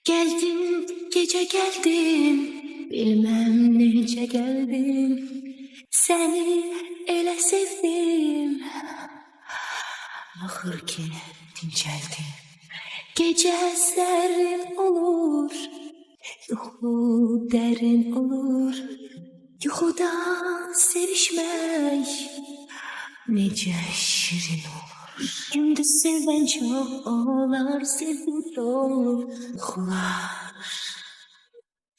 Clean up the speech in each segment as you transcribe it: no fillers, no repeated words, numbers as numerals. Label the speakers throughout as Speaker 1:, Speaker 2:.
Speaker 1: Geldin gece geldin, bilmem nece geldin. Seni ele sevdim, ahır ki dinceldim. Gece serin olur, yuhu derin olur. Yuhuda sevişmek nece şirin olur. Gündüz seven çok olar, sevgi dolu yuhular.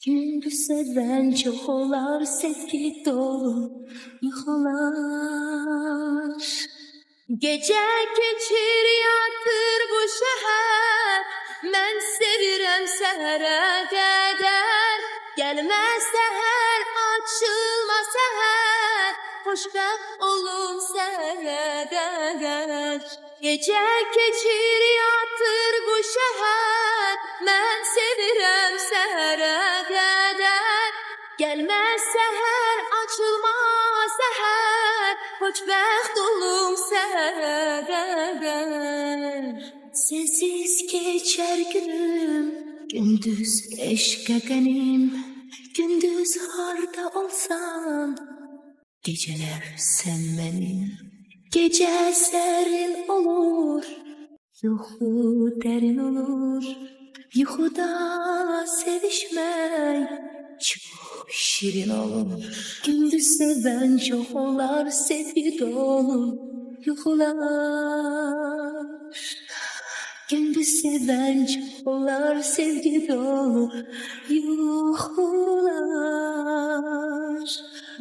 Speaker 1: Gündüz seven çok olar, sevgi dolu yuhular. Gece geçir yatır bu şehir, mən sevirəm səhərə qədər. Gəlməz səhər, açılmaz səhər, xoşbəxt olum sənə qədər. Gecə keçir yatır bu şəhər, mən sevirəm səhərə qədər. Gəlməz səhər, açılmaz səhər, xoşbəxt olum sənə qədər. Sensiz geçer günüm, gündüz eşke qənim. Gündüz harda olsam, geceler sen benim. Gece serin olur, yuhu derin olur. Yuhuda sevişmek çok şirin olur. Gündüz seven çok olar, sevgi dolu yuhular. Gündüz seven çok olar, sevgi dolu yuhular.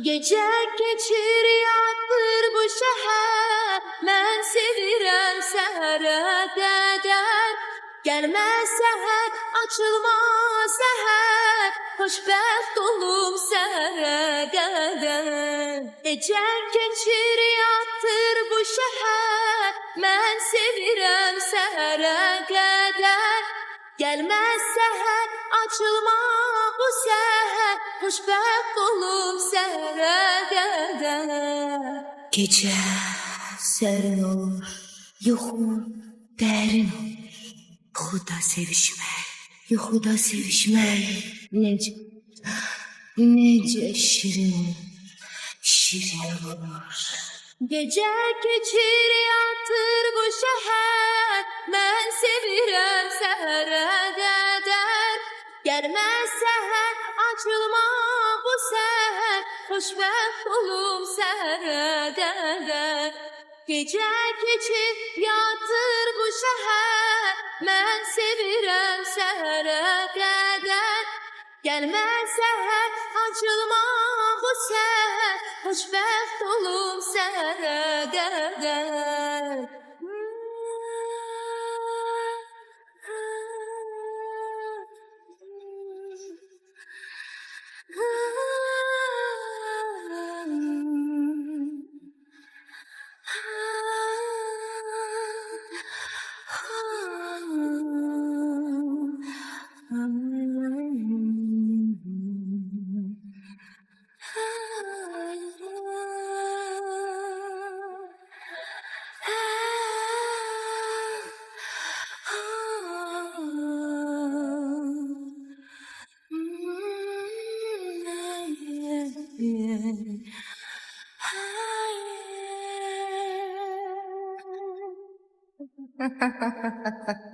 Speaker 1: Gece geçir yatır bu şehir, mən sevirəm səhərə qədər. Gəlməz səhər, açılmaz səhər, xoşbəxt olum sənə qədər. Gecə keçir yatır bu şəhər, mən sevirəm səhərə qədər. Gəlməz səhər, açılmaz bu səhər, xoşbəxt olum sənə qədər. Gecə sərin olur, yuxu dərin olur. Yuhuda sevişmek, yuhuda sevişmek nece şirin olur, şirin olur. Gece geçir yatır bu şehir, mən sevirəm səhərə qədər. Gəlməz səhər, açılmaz bu səhər, xoşbəxt olum sənə qədər. Gece geçir yatır bu şehir, mən sevirəm səhərə qədər. Gəlməz səhər, açılmaz bu səhər, xoşbəxt olum sənə qədər. Ha ha ha ha ha.